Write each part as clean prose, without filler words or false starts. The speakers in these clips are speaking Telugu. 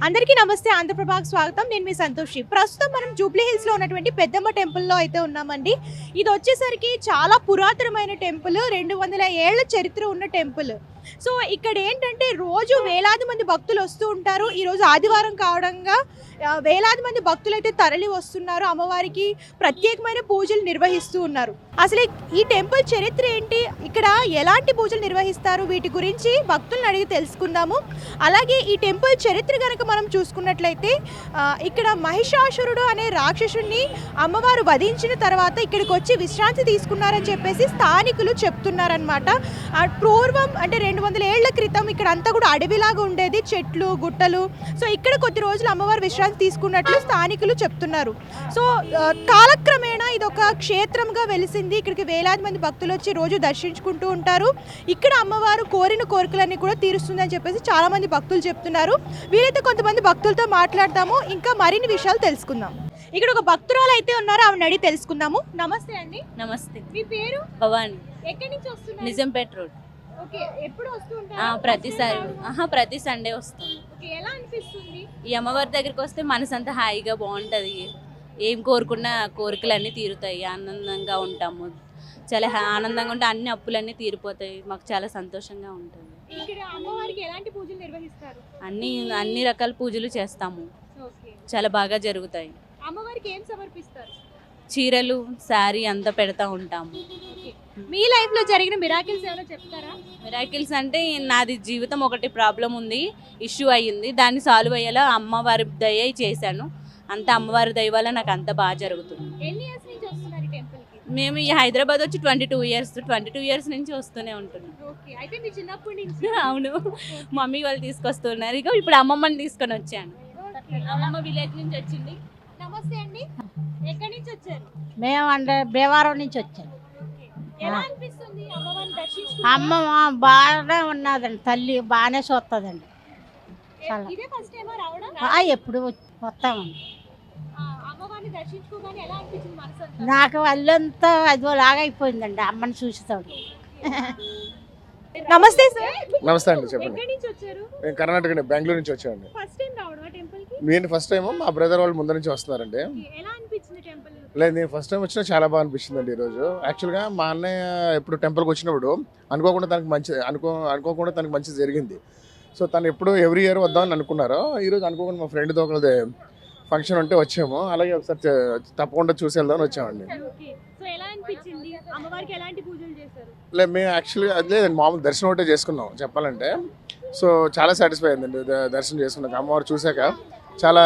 అందరికీ నమస్తే. ఆంధ్రప్రభకు స్వాగతం. నేను మీ సంతోషి. ప్రస్తుతం మనం జూబ్లీ హిల్స్ లో ఉన్నటువంటి పెద్దమ్మ టెంపుల్ లో అయితే ఉన్నామండి. ఇది వచ్చేసరికి చాలా పురాతనమైన టెంపుల్, 200 ఏళ్ల చరిత్ర ఉన్న టెంపుల్. సో ఇక్కడ ఏంటంటే రోజు వేలాది మంది భక్తులు వస్తూ ఉంటారు. ఈరోజు ఆదివారం కావడంగా వేలాది మంది భక్తులు అయితే తరలి వస్తున్నారు. అమ్మవారికి ప్రత్యేకమైన పూజలు నిర్వహిస్తూ ఉన్నారు. అసలు ఈ టెంపుల్ చరిత్ర ఏంటి, ఇక్కడ ఎలాంటి పూజలు నిర్వహిస్తారు, వీటి గురించి భక్తులను అడిగి తెలుసుకుందాము. అలాగే ఈ టెంపుల్ చరిత్ర కనుక మనం చూసుకున్నట్లయితే ఇక్కడ మహిషాసురుడు అనే రాక్షసుడిని అమ్మవారు వధించిన తర్వాత ఇక్కడికి వచ్చి విశ్రాంతి తీసుకున్నారని చెప్పేసి స్థానికులు చెప్తున్నారనమాట. పూర్వం అంటే 200 ఏళ్ల క్రితం ఇక్కడ అంతా కూడా అడవిలాగా ఉండేది, చెట్లు గుట్టలు. సో ఇక్కడ కొద్ది రోజులు అమ్మవారు విశ్రాంతి తీసుకున్నట్లు స్థానికులు చెప్తున్నారు. సో కాలక్రమేణా ఇది ఒక క్షేత్రంగా వెలిసింది. ఇక్కడికి వేలాది మంది భక్తులు వచ్చి రోజు దర్శించుకుంటూ ఉంటారు. ఇక్కడ అమ్మవారు కోరిన కోరికలన్నీ కూడా తీరుస్తుందని చెప్పేసి చాలా మంది భక్తులు చెప్తున్నారు. వీరైతే కొంతమంది భక్తులతో మాట్లాడతాము, ఇంకా మరిన్ని విషయాలు తెలుసుకుందాం. ఇక్కడ ఒక భక్తురాలు అయితే ఉన్నారు, ఆమెను అడిగి తెలుసుకుందాము. నమస్తే అండి. నమస్తే. మీ పేరు? భవాని. ఎక్కడి నుంచి వస్తున్నారు? నిజంపేట రోడ్. ఓకే, ఎప్పుడు వస్తూ ఉంటారు? ప్రతిసారి ప్రతి సండే వస్తాం. ఓకే, ఎలా అనిపిస్తుంది? ఈ అమ్మవారి దగ్గరికి వస్తే మనసంతా హాయిగా బాగుంటుంది. ఏం కోరుకున్న కోరికలన్నీ తీరుతాయి, ఆనందంగా ఉంటాము. చాలా ఆనందంగా ఉంటే అన్ని అప్పులన్నీ తీరిపోతాయి. మాకు చాలా సంతోషంగా ఉంటుంది. ఇక్కడ అమ్మవారికి ఎలాంటి పూజలు నిర్వహిస్తారు? అన్ని రకాల పూజలు చేస్తాము. ఓకే, చాలా బాగా జరుగుతాయి. అమ్మవారికి ఏం సమర్పిస్తారు? చీరలు, శారీ అంతా పెడతా ఉంటాము. మీ లైఫ్ లో జరిగిన మిరాకిల్స్ ఏమైనా చెప్తారా? మిరాకిల్స్ అంటే నాది జీవితం ఒకటి ప్రాబ్లం ఉంది, ఇష్యూ అయ్యింది. దాన్ని సాల్వ్ అయ్యేలా అమ్మవారి దయ చేశాను. అంత అమ్మవారి దయ వల్ల నాకు అంత బాగా జరుగుతుంది. ఎన్ని ఇయర్స్ నుంచి వస్తున్నారు ఈ టెంపుల్ కి? మేము ఈ హైదరాబాద్ వచ్చి 22 ఇయర్స్ నుంచి వస్తూనే ఉంటున్నాం. ఓకే, అయితే మీ చిన్నప్పటి నుంచి? అవును, మమ్మీ వాళ్ళు తీసుకొస్తున్నారు. ఇక ఇప్పుడు అమ్మమ్మని తీసుకొని వచ్చాను. అమ్మమ్మ విలేజ్ నుంచి వచ్చింది. నమస్తే అండి. ఎక్కడి నుంచి వచ్చారు? మేము అంటే భీమవరం నుంచి వచ్చాము. ఎలా అనిపిస్తుంది అమ్మవారిని దర్శించుకుంటే? అమ్మ బాగానే ఉన్నదండి, తల్లి బాగానే చూస్తుందండి. ఇదే ఫస్ట్ టైం రావడం? ఎప్పుడు వస్తామండి. అమ్మవారిని దర్శించుకోగానే ఎలా అనిపించింది మనసు? నాకు అల్లంతా అదో లాగా అయిపోయిందండి అమ్మని చూస్తాడు. నమస్తే సార్. నమస్తే అండి, చెప్పండి. ఎక్కడి నుంచి వచ్చారు? నేను కర్ణాటక బెంగళూరు నుంచి వచ్చానండి. ఫస్ట్ టైం రావడం టెంపుల్ కి? నేను ఫస్ట్ టైం, మా బ్రదర్ వాళ్ళు ముందు నుంచి వస్తున్నారండి. ఎలా అనిపించింది టెంపుల్? లేదు, నేను ఫస్ట్ టైం వచ్చినా చాలా బాగా అనిపించింది అండి. ఈరోజు యాక్చువల్గా మా అన్నయ్య ఎప్పుడు టెంపుల్కి వచ్చినప్పుడు అనుకోకుండా తనకి మంచి జరిగింది. సో తను ఎప్పుడు ఎవ్రీ ఇయర్ వద్దామని అనుకున్నారు. ఈరోజు అనుకోకుండా మా ఫ్రెండ్ ఒకరిది ఫంక్షన్ ఉంటే వచ్చాము. అలాగే ఒకసారి తప్పకుండా చూసి వెళ్దామని వచ్చామండి. సో ఎలా అనిపించింది? అమ్మవారికి ఎలాంటి పూజలు చేశారు? లేదు, మేము యాక్చువల్గా లేదండి, మామూలు దర్శనం ఒకటే చేసుకున్నాం చెప్పాలంటే. సో చాలా సాటిస్ఫై అయిందండి దర్శనం చేసుకున్నాక. అమ్మవారు చూశాక చాలా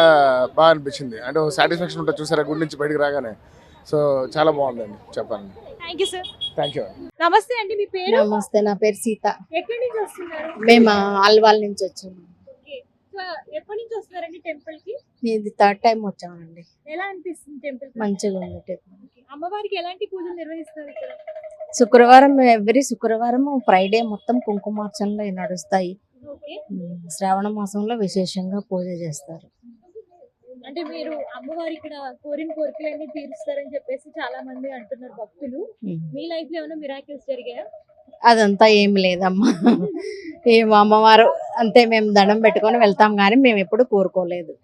బాగా అనిపించింది. అంటే సాటిస్ఫాక్షన్ ఉంటుంది చూసారా గుడి నుంచి బయటకు రాగానే. సో చాలా బాగుందండి చెప్పాలండి. Thank you sir. Thank you. నమస్తే అండి. మీ పేరు? నమస్తే, నా పేరు సీత. ఎక్కడి నుంచి వస్తున్నారు? మేము ఆల్వాల్ నుంచి వచ్చాము. ఓకే, సో ఎప్పటి నుంచి వస్తున్నారండి టెంపుల్ కి? ఇది 3rd టైం వచ్చామండి. ఎలా అనిపిస్తుంది టెంపుల్? మంచిగా ఉంది టెంపుల్. అమ్మవారికి ఎలాంటి పూజలు నిర్వహిస్తారు ఇక్కడ? శుక్రవారం, ఎవ్రీ శుక్రవారం ఫ్రైడే మొత్తం కుంకుమార్చనలు నడుస్తాయి. ఓకే, శ్రావణ మాసంలో విశేషంగా పూజ చేస్తారు. అంటే మీరు అమ్మవారి ఇక్కడ కోరిన కోరికలన్నీ తీరుస్తారని చెప్పేసి చాలా మంది అంటున్నారు భక్తులు. మీ లైఫ్ లో ఏమైనా మిరాకిల్స్ జరిగాయా? అదంతా ఏం లేదమ్మా. ఏం అమ్మవారు అంతే, మేము దండం పెట్టుకొని వెళ్తాం కానీ మేము ఎప్పుడు కోరుకోలేదు.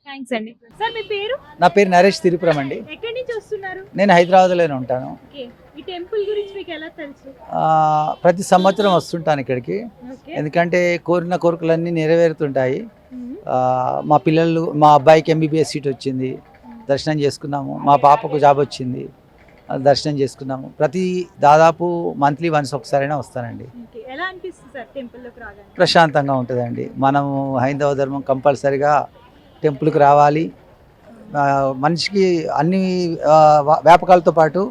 థ్యాంక్స్ అండి. సార్ మీ పేరు? నా పేరు నరేష్ తిరుపురం అండి. ఎక్కడి నుంచి వస్తున్నారు? నేను హైదరాబాద్లోనే ఉంటాను. ఓకే, ఈ టెంపుల్ గురించి మీకు ఎలా తెలుసు? ప్రతి సంవత్సరం వస్తుంటాను ఇక్కడికి, ఓకే, ఎందుకంటే కోరిన కోరికలన్నీ నెరవేరుతుంటాయి. మా మా అబ్బాయికి MBBS సీట్ వచ్చింది, దర్శనం చేసుకున్నాము. మా పాపకు జాబ్ వచ్చింది, దర్శనం చేసుకున్నాము. దాదాపు మంత్లీ వన్స్ ఒకసారైనా వస్తానండి. ఎలా అనిపిస్తుంది సార్ టెంపుల్ లోకి రాగానే? ప్రశాంతంగా ఉంటుందండి. మనము హైందవ ధర్మం కంపల్సరిగా టెంపుల్కి రావాలి. మనిషికి అన్ని వ్యాపకాలతో పాటు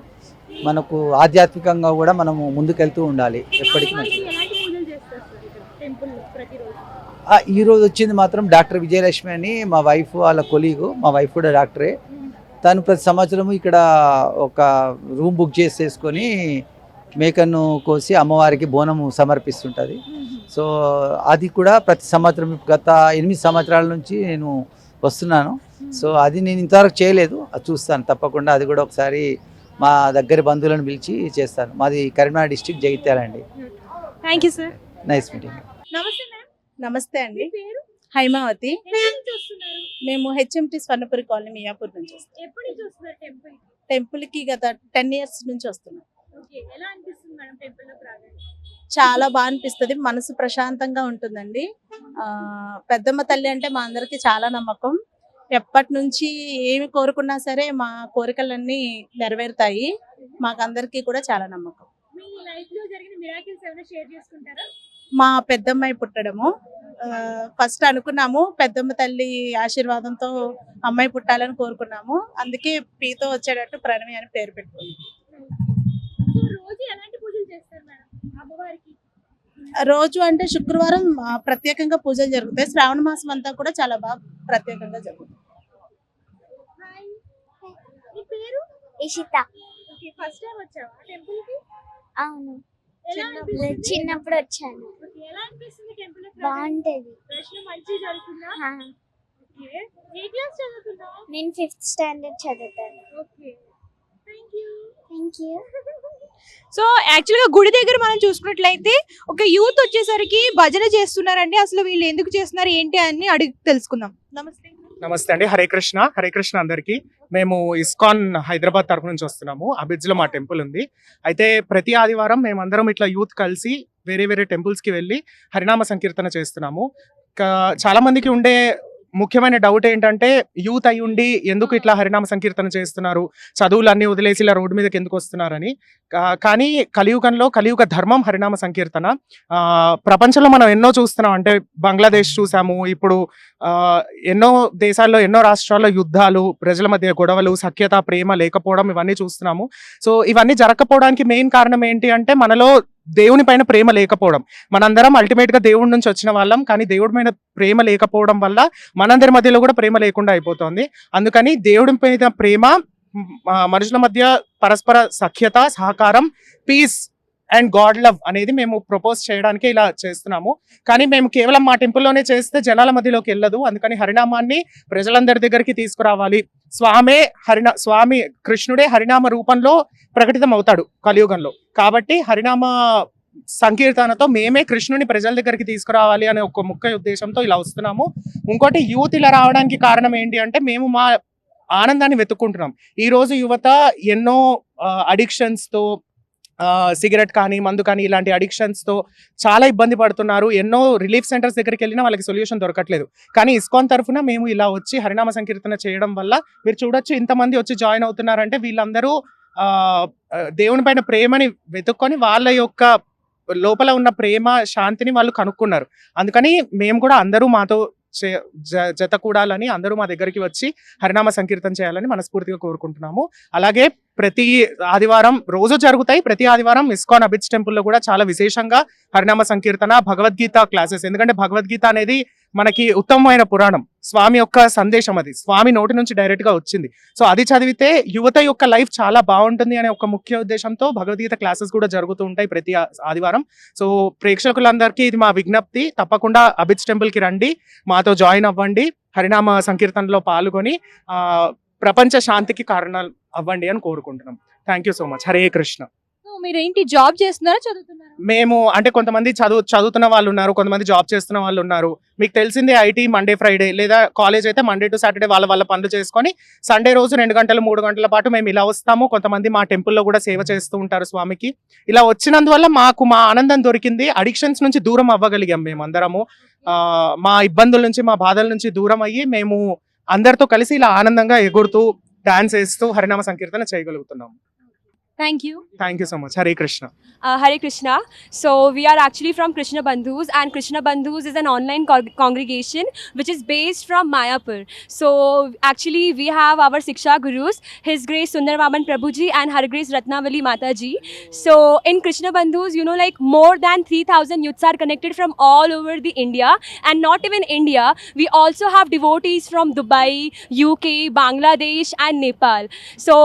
మనకు ఆధ్యాత్మికంగా కూడా మనము ముందుకెళ్తూ ఉండాలి ఎప్పటికీ. ఎలాంటి పూజలు చేస్తారు సార్ ఇక్కడ టెంపుల్ లో ప్రతిరోజు? ఈరోజు వచ్చింది మాత్రం డాక్టర్ విజయలక్ష్మి అని, మా వైఫ్ వాళ్ళ కొలీగు. మా వైఫ్ కూడా డాక్టరే. తను ప్రతి సంవత్సరం ఇక్కడ ఒక రూమ్ బుక్ చేసేసుకొని మేకను కోసి అమ్మవారికి బోనము సమర్పిస్తుంటుంది. సో అది కూడా ప్రతి సంవత్సరం గత 8 సంవత్సరాల నుంచి నేను వస్తున్నాను. సో అది నేను ఇంతవరకు చేయలేదు, అది చూస్తాను తప్పకుండా. అది కూడా ఒకసారి మా దగ్గర బంధువులను పిలిచి చేస్తాను. మాది కరీంనగర్ డిస్ట్రిక్ట్ జగిత్యాల అండి. Thank you sir. Nice meeting. నమస్తే మ్యామ్. నమస్తే అండి. మీ పేరు? హైమావతి. ఎక్కడి నుంచి వస్తున్నారు? మేము హెచ్ఎంటి స్వర్ణపురి కాలనీ మియాపూర్ నుంచి వస్తాం. ఎప్పటి నుంచి వస్తున్నారు టెంపుల్? టెంపుల్కి గత 10 years నుంచి వస్తున్నాం. ఓకే, ఎలా అనిపిస్తుంది మేడం టెంపుల్ లోకి రాగానే? చాలా బాగా అనిపిస్తుంది, మనసు ప్రశాంతంగా ఉంటుందండి. పెద్దమ్మ తల్లి అంటే మా అందరికీ చాలా నమ్మకం. ఎప్పటి నుంచి ఏమి కోరుకున్నా సరే మా కోరికలన్నీ నెరవేరుతాయి. మాకందరికీ కూడా చాలా నమ్మకం. మీ లైఫ్ లో జరిగిన మిరాకిల్స్ ఏమైనా షేర్ చేసుకుంటారా? మా పెద్దమ్మాయి పుట్టడము ఫస్ట్ అనుకున్నాము, పెద్దమ్మ తల్లి ఆశీర్వాదంతో అమ్మాయి పుట్టాలని కోరుకున్నాము. అందుకే పీతో వచ్చేటట్టు ప్రణవి అని పేరు పెట్టుకున్నాం. సో రోజు ఎలాంటి పూజలు చేస్తారు మేడం అమ్మవారికి? రోజు అంటే శుక్రవారం ప్రత్యేకంగా పూజలు జరుగుతాయి. శ్రావణ మాసం అంతా కూడా చాలా బాగా ప్రత్యేకంగా జరుగుతుంది. హాయ్, మీ పేరు? ఇషిత. ఓకే, ఫస్ట్ టైం వచ్చావా టెంపుల్ కి? అవును, ఎలా అనిపిస్తుంది? చిన్నప్పుడు వచ్చాను. ఓకే, ఎలా అనిపిస్తుంది టెంపుల్ లోకి రాగానే? బాగుంటది. దర్శనం మంచిగా జరుగుతుందా? హా, ఓకే, ఏ క్లాస్ చదువుతున్నావు? నేను 5th standard చదువుతాను. Okay, thank you. Thank you. So యాక్చువల్గా గుడి దగ్గర మనం చూసుకున్నట్లయితే ఒక యూత్ వచ్చేసరికి భజన చేస్తున్నారండి. అసలు వీళ్ళు ఎందుకు చేస్తున్నారు ఏంటి అని అడిగి తెలుసుకుందాం. నమస్తే. నమస్తే అండి, హరే కృష్ణ అందరికీ. మేము ఇస్కాన్ హైదరాబాద్ తరఫు నుంచి వస్తున్నాము. అబిడ్స్లో మా టెంపుల్ ఉంది. అయితే ప్రతి ఆదివారం మేమందరం ఇట్లా యూత్ కలిసి వేరే వేరే టెంపుల్స్కి వెళ్ళి హరినామ సంకీర్తన చేస్తున్నాము. చాలా మందికి ఉండే ముఖ్యమైన డౌట్ ఏంటంటే యూత్ అయి ఉండి ఎందుకు ఇట్లా హరినామ సంకీర్తన చేస్తున్నారు, చదువులు అన్ని వదిలేసి ఇలా రోడ్డు మీదకి ఎందుకు వస్తున్నారని. కానీ కలియుగ ధర్మం హరినామ సంకీర్తన. ప్రపంచంలో మనం ఎన్నో చూస్తున్నాం, అంటే బంగ్లాదేశ్ చూసాము, ఇప్పుడు ఎన్నో దేశాల్లో ఎన్నో రాష్ట్రాల్లో యుద్ధాలు, ప్రజల మధ్య గొడవలు, సఖ్యత, ప్రేమ లేకపోవడం ఇవన్నీ చూస్తున్నాము. సో ఇవన్నీ జరగకపోవడానికి మెయిన్ కారణం ఏంటి అంటే మనలో దేవుని పైన ప్రేమ లేకపోవడం. మనందరం అల్టిమేట్ గా దేవుడి నుంచి వచ్చిన వాళ్ళం, కానీ దేవుడి పైన ప్రేమ లేకపోవడం వల్ల మనందరి మధ్యలో కూడా ప్రేమ లేకుండా అయిపోతుంది. అందుకని దేవుడి పైన ప్రేమ, మనుషుల మధ్య పరస్పర సఖ్యత, సహకారం, పీస్ అండ్ గాడ్ లవ్ అనేది మేము ప్రపోజ్ చేయడానికి ఇలా చేస్తున్నాము. కానీ మేము కేవలం మా టెంపుల్లోనే చేస్తే జనాల మధ్యలోకి వెళ్ళదు. అందుకని హరినామాన్ని ప్రజలందరి దగ్గరికి తీసుకురావాలి. స్వామి కృష్ణుడే హరినామ రూపంలో ప్రకటితం అవుతాడు కలియుగంలో. కాబట్టి హరినామ సంకీర్తనతో మేమే కృష్ణుని ప్రజల దగ్గరికి తీసుకురావాలి అనే ఒక ముఖ్య ఉద్దేశంతో ఇలా వస్తున్నాము. ఇంకోటి యూత్ ఇలా రావడానికి కారణం ఏంటి అంటే మేము మా ఆనందాన్ని వెతుక్కుంటున్నాం. ఈ రోజు యువత ఎన్నో అడిక్షన్స్ తో, సిగరెట్ కానీ మందు కానీ ఇలాంటి అడిక్షన్స్ తో చాలా ఇబ్బంది పడుతున్నారు. ఎన్నో రిలీఫ్ సెంటర్స్ దగ్గరికి వెళ్ళినా వాళ్ళకి సొల్యూషన్ దొరకట్లేదు. కానీ ఇస్కాన్ తరఫున మేము ఇలా వచ్చి హరినామ సంకీర్తన చేయడం వల్ల మీరు చూడొచ్చు ఇంతమంది వచ్చి జాయిన్ అవుతున్నారంటే వీళ్ళందరూ దేవుని పైన ప్రేమని వెతుక్కొని వాళ్ళ యొక్క లోపల ఉన్న ప్రేమ, శాంతిని వాళ్ళు కనుక్కున్నారు. అందుకని మేము కూడా అందరూ మాతో జత కూడాలని, అందరూ మా దగ్గరికి వచ్చి హరినామ సంకీర్తన చేయాలని మనస్ఫూర్తిగా కోరుకుంటున్నాము. అలాగే ప్రతి ఆదివారం రోజు జరుగుతాయి. ప్రతి ఆదివారం ఇస్కాన్ అబిడ్స్ టెంపుల్లో కూడా చాలా విశేషంగా హరినామ సంకీర్తన, భగవద్గీత క్లాసెస్. ఎందుకంటే భగవద్గీత అనేది మనకి ఉత్తమమైన పురాణం, స్వామి యొక్క సందేశం, అది స్వామి నోటి నుంచి డైరెక్ట్ గా వచ్చింది. సో అది చదివితే యువత యొక్క లైఫ్ చాలా బాగుంటుంది అనే ఒక ముఖ్య ఉద్దేశంతో భగవద్గీత క్లాసెస్ కూడా జరుగుతూ ఉంటాయి ప్రతి ఆదివారం. సో ప్రేక్షకులందరికీ ఇది మా విజ్ఞప్తి, తప్పకుండా అబిడ్స్ టెంపుల్ కి రండి, మాతో జాయిన్ అవ్వండి, హరినామ సంకీర్తనలో పాల్గొని ప్రపంచ శాంతికి కారణాలు అవ్వండి అని కోరుకుంటున్నాం. Thank you so much. Hare Krishna. మీరు ఏంటి జాబ్ చేస్తున్నారా, చదువుతున్నారా? మేము అంటే కొంతమంది చదువుతున్న వాళ్ళు ఉన్నారు, కొంతమంది జాబ్ చేస్తున్న వాళ్ళు ఉన్నారు. మీకు తెలిసిందే ఐటీ మండే ఫ్రైడే, లేదా కాలేజ్ అయితే మండే టు సాటర్డే వాళ్ళ పనులు చేసుకొని సండే రోజు 2 గంటలు 3 గంటల పాటు మేము ఇలా వస్తాము. కొంతమంది మా టెంపుల్లో కూడా సేవ చేస్తూ ఉంటారు స్వామికి. ఇలా వచ్చినందువల్ల మాకు మా ఆనందం దొరికింది. అడిక్షన్స్ నుంచి దూరం అవ్వగలిగాం మేము అందరము. మా ఇబ్బందుల నుంచి, మా బాధల నుంచి దూరం అయ్యి మేము అందరితో కలిసి ఇలా ఆనందంగా ఎగురుతూ డాన్స్ వేస్తూ హరినామ సంకీర్తన చేయగలుగుతున్నాము. Thank you. Thank you so much. Hare Krishna. Hare Krishna. So we are actually from Krishna Bandhus, and Krishna Bandhus is an online congregation which is based from Mayapur. So actually we have our Siksha Gurus, His Grace Sundar Vaman Prabhuji and Her Grace Ratnavali Mataji. So in Krishna Bandhus, you know, like more than 3,000 youths are connected from all over the India, and not even India. We also have devotees from Dubai, UK, Bangladesh and Nepal. So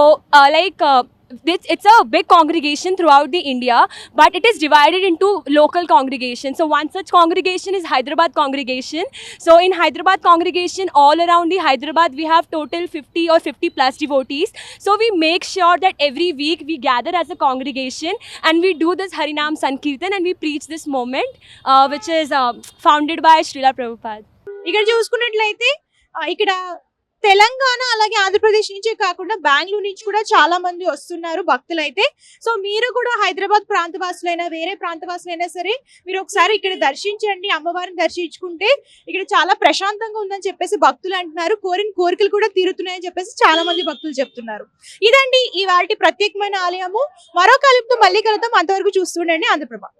it's a big congregation throughout the India, but it is divided into local congregations. So one such congregation is Hyderabad congregation. So in Hyderabad congregation, all around the Hyderabad, we have total 50 or 50 plus devotees. So we make sure that every week we gather as a congregation and we do this Harinam Sankirtan and we preach this moment, which is founded by Srila Prabhupada. ఇక్కడ చూసుకున్నట్లయితే ఇక్కడ తెలంగాణ అలాగే ఆంధ్రప్రదేశ్ నుంచే కాకుండా బెంగళూరు నుంచి కూడా చాలా మంది వస్తున్నారు భక్తులు అయితే. సో మీరు కూడా హైదరాబాద్ ప్రాంతవాసులైనా వేరే ప్రాంతవాసులైనా సరే మీరు ఒకసారి ఇక్కడ దర్శించండి, అమ్మవారిని దర్శించుకుంటే ఇక్కడ చాలా ప్రశాంతంగా ఉందని చెప్పేసి భక్తులు అంటున్నారు. కోరిన కోరికలు కూడా తీరుతున్నాయని చెప్పేసి చాలా మంది భక్తులు చెప్తున్నారు. ఇదండి ఇవాల్టి ప్రత్యేకమైన ఆలయము. మరో కాలంతో మళ్ళీ కలుద్దాం. అంతవరకు చూస్తుండండి ఆంధ్రప్రభ.